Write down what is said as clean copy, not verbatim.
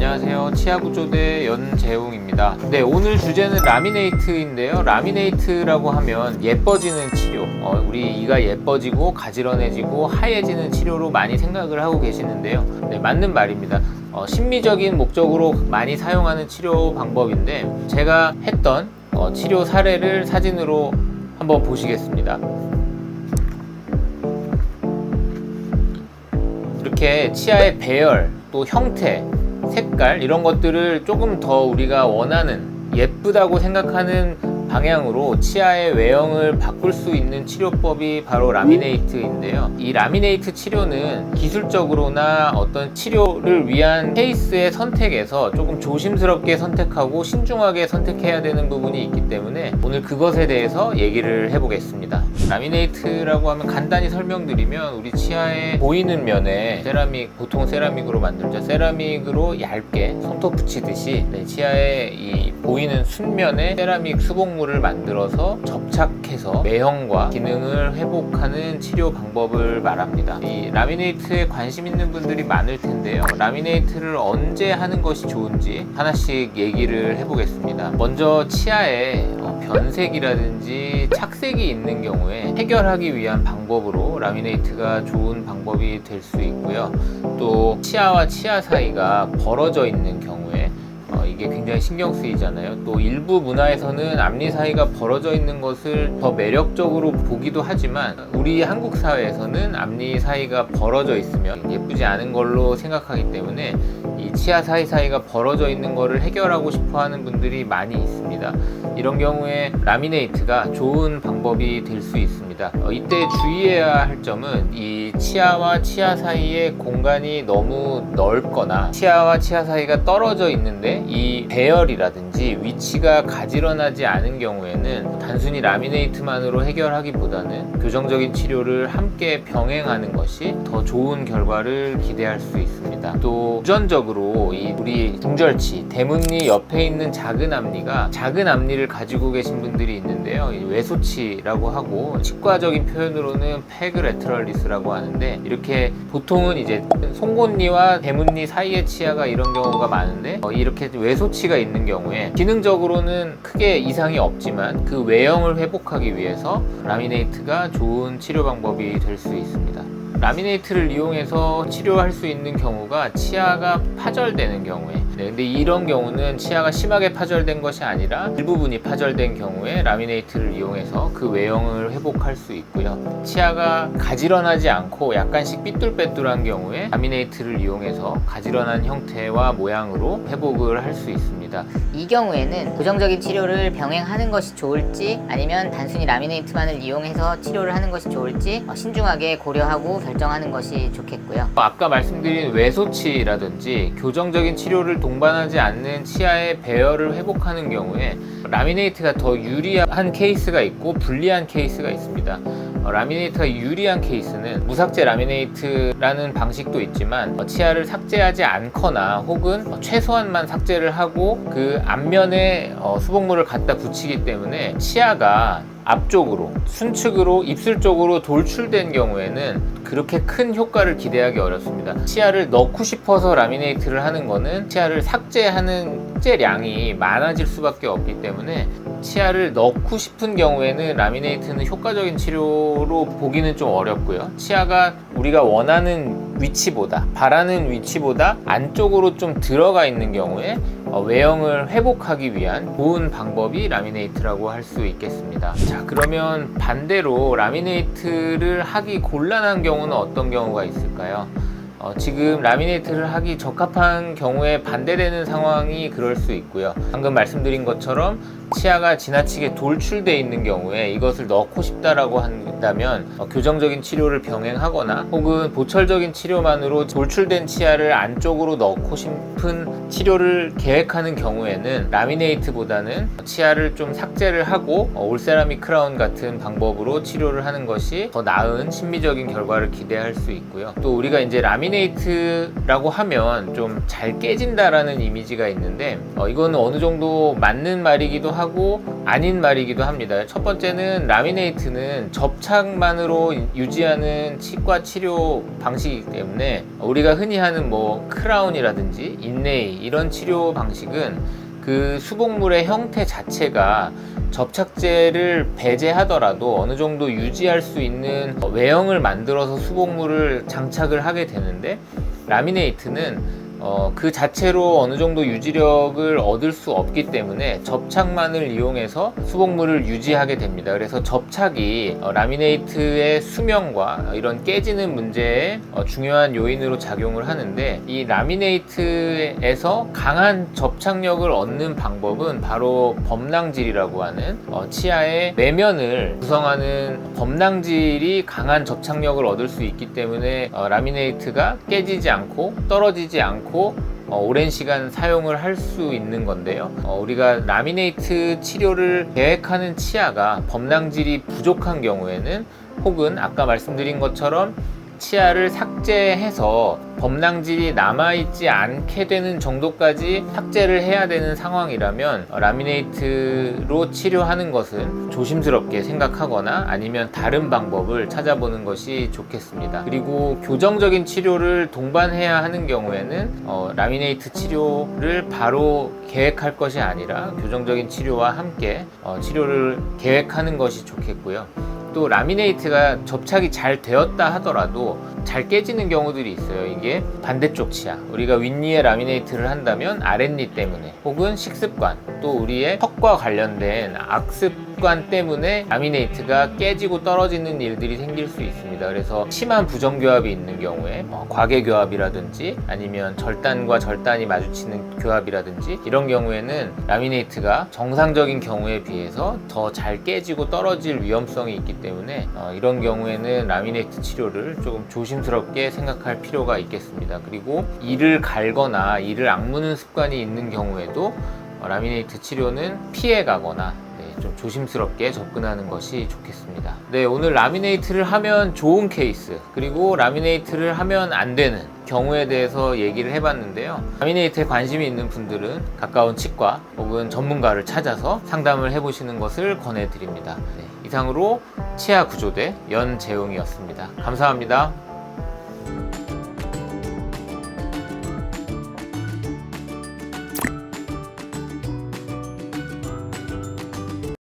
안녕하세요. 치아구조대 연재웅입니다. 네, 오늘 주제는 라미네이트인데요. 라미네이트라고 하면 예뻐지는 치료, 우리 이가 예뻐지고 가지런해지고 하얘지는 치료로 많이 생각을 하고 계시는데요. 네, 맞는 말입니다. 심미적인 목적으로 많이 사용하는 치료 방법인데, 제가 했던 치료 사례를 사진으로 한번 보시겠습니다. 이렇게 치아의 배열, 또 형태, 색깔 이런 것들을 조금 더 우리가 원하는 예쁘다고 생각하는 방향으로 치아의 외형을 바꿀 수 있는 치료법이 바로 라미네이트인데요. 이 라미네이트 치료는 기술적으로나 어떤 치료를 위한 케이스의 선택에서 조금 조심스럽게 선택하고 신중하게 선택해야 되는 부분이 있기 때문에 오늘 그것에 대해서 얘기를 해보겠습니다. 라미네이트라고 하면 간단히 설명드리면 우리 치아의 보이는 면에 보통 세라믹으로 만들죠. 세라믹으로 얇게 손톱 붙이듯이 치아의 이 보이는 순면에 세라믹 수복물을 만들어서 접착해서 외형과 기능을 회복하는 치료 방법을 말합니다. 이 라미네이트에 관심 있는 분들이 많을 텐데요. 라미네이트를 언제 하는 것이 좋은지 하나씩 얘기를 해보겠습니다. 먼저 치아에 변색이라든지 착색이 있는 경우에 해결하기 위한 방법으로 라미네이트가 좋은 방법이 될 수 있고요. 또 치아와 치아 사이가 벌어져 있는 경우에 이게 굉장히 신경 쓰이잖아요. 또 일부 문화에서는 앞니 사이가 벌어져 있는 것을 더 매력적으로 보기도 하지만 우리 한국 사회에서는 앞니 사이가 벌어져 있으면 예쁘지 않은 걸로 생각하기 때문에 이 치아 사이가 벌어져 있는 거를 해결하고 싶어 하는 분들이 많이 있습니다. 이런 경우에 라미네이트가 좋은 방법이 될 수 있습니다. 이때 주의해야 할 점은 이 치아와 치아 사이의 공간이 너무 넓거나 치아와 치아 사이가 떨어져 있는데 이 배열이라든지 위치가 가지런하지 않은 경우에는 단순히 라미네이트만으로 해결하기보다는 교정적인 치료를 함께 병행하는 것이 더 좋은 결과를 기대할 수 있습니다. 또 유전적으로 우리 중절치, 대문니 옆에 있는 작은 앞니를 가지고 계신 분들이 있는데요. 외소치라고 하고 치과적인 표현으로는 페그 레트럴리스라고 하는데, 이렇게 보통은 이제 송곳니와 대문니 사이의 치아가 이런 경우가 많은데 이렇게 외소치가 있는 경우에 기능적으로는 크게 이상이 없지만 그 외형을 회복하기 위해서 라미네이트가 좋은 치료 방법이 될 수 있습니다. 라미네이트를 이용해서 치료할 수 있는 경우가 치아가 파절되는 경우에, 근데 이런 경우는 치아가 심하게 파절된 것이 아니라 일부분이 파절된 경우에 라미네이트를 이용해서 그 외형을 회복할 수 있고요. 치아가 가지런하지 않고 약간씩 삐뚤빼뚤한 경우에 라미네이트를 이용해서 가지런한 형태와 모양으로 회복을 할 수 있습니다. 이 경우에는 고정적인 치료를 병행하는 것이 좋을지 아니면 단순히 라미네이트만을 이용해서 치료를 하는 것이 좋을지 신중하게 고려하고 결정하는 것이 좋겠고요. 아까 말씀드린 외소치라든지 교정적인 치료를 동반하지 않는 치아의 배열을 회복하는 경우에 라미네이트가 더 유리한 케이스가 있고 불리한 케이스가 있습니다. 라미네이트가 유리한 케이스는 무삭제 라미네이트라는 방식도 있지만 치아를 삭제하지 않거나 혹은 최소한만 삭제를 하고 그 앞면에 수복물을 갖다 붙이기 때문에 치아가 앞쪽으로, 순측으로, 입술 쪽으로 돌출된 경우에는 그렇게 큰 효과를 기대하기 어렵습니다. 치아를 넣고 싶어서 라미네이트를 하는 거는 치아를 삭제하는 삭제량이 많아질 수밖에 없기 때문에 치아를 넣고 싶은 경우에는 라미네이트는 효과적인 치료로 보기는 좀 어렵고요. 치아가 우리가 원하는 위치보다, 바라는 위치보다 안쪽으로 좀 들어가 있는 경우에 외형을 회복하기 위한 좋은 방법이 라미네이트라고 할 수 있겠습니다. 자, 그러면 반대로 라미네이트를 하기 곤란한 경우는 어떤 경우가 있을까요? 지금 라미네이트를 하기 적합한 경우에 반대되는 상황이 그럴 수 있고요. 방금 말씀드린 것처럼 치아가 지나치게 돌출되어 있는 경우에 이것을 넣고 싶다라고 한다면 교정적인 치료를 병행하거나 혹은 보철적인 치료만으로 돌출된 치아를 안쪽으로 넣고 싶은 치료를 계획하는 경우에는 라미네이트보다는 치아를 좀 삭제를 하고 올세라믹 크라운 같은 방법으로 치료를 하는 것이 더 나은 심미적인 결과를 기대할 수 있고요. 또 우리가 이제 라미네이트라고 하면 좀 잘 깨진다라는 이미지가 있는데 이거는 어느 정도 맞는 말이기도 하고 아닌 말이기도 합니다. 첫 번째는 라미네이트는 접착만으로 유지하는 치과 치료 방식이기 때문에 우리가 흔히 하는 뭐 크라운이라든지 인레이 이런 치료 방식은 그 수복물의 형태 자체가 접착제를 배제하더라도 어느 정도 유지할 수 있는 외형을 만들어서 수복물을 장착을 하게 되는데, 라미네이트는 그 자체로 어느 정도 유지력을 얻을 수 없기 때문에 접착만을 이용해서 수복물을 유지하게 됩니다. 그래서 접착이 라미네이트의 수명과 이런 깨지는 문제에 중요한 요인으로 작용을 하는데, 이 라미네이트에서 강한 접착력을 얻는 방법은 바로 범랑질이라고 하는 치아의 내면을 구성하는 범랑질이 강한 접착력을 얻을 수 있기 때문에 라미네이트가 깨지지 않고 떨어지지 않고 오랜 시간 사용을 할 수 있는 건데요. 우리가 라미네이트 치료를 계획하는 치아가 범랑질이 부족한 경우에는, 혹은 아까 말씀드린 것처럼 치아를 삭제해서 범랑질이 남아있지 않게 되는 정도까지 삭제를 해야 되는 상황이라면 라미네이트로 치료하는 것은 조심스럽게 생각하거나 아니면 다른 방법을 찾아보는 것이 좋겠습니다. 그리고 교정적인 치료를 동반해야 하는 경우에는 라미네이트 치료를 바로 계획할 것이 아니라 교정적인 치료와 함께 치료를 계획하는 것이 좋겠고요. 또 라미네이트가 접착이 잘 되었다 하더라도 잘 깨지는 경우들이 있어요. 이게 반대쪽 치아, 우리가 윗니에 라미네이트를 한다면 아랫니 때문에, 혹은 식습관, 또 우리의 턱과 관련된 악습관 때문에 라미네이트가 깨지고 떨어지는 일들이 생길 수 있습니다. 그래서 심한 부정교합이 있는 경우에 과계교합이라든지 아니면 절단과 절단이 마주치는 교합이라든지 이런 경우에는 라미네이트가 정상적인 경우에 비해서 더 잘 깨지고 떨어질 위험성이 있기 때문에 이런 경우에는 라미네이트 치료를 조금 조심스럽게 생각할 필요가 있겠습니다. 그리고 이를 갈거나 이를 악무는 습관이 있는 경우에도 라미네이트 치료는 피해 가거나 좀 조심스럽게 접근하는 것이 좋겠습니다. 네, 오늘 라미네이트를 하면 좋은 케이스, 그리고 라미네이트를 하면 안 되는 경우에 대해서 얘기를 해봤는데요. 라미네이트에 관심이 있는 분들은 가까운 치과 혹은 전문가를 찾아서 상담을 해보시는 것을 권해드립니다. 네, 이상으로 치아 구조대 연재웅이었습니다. 감사합니다.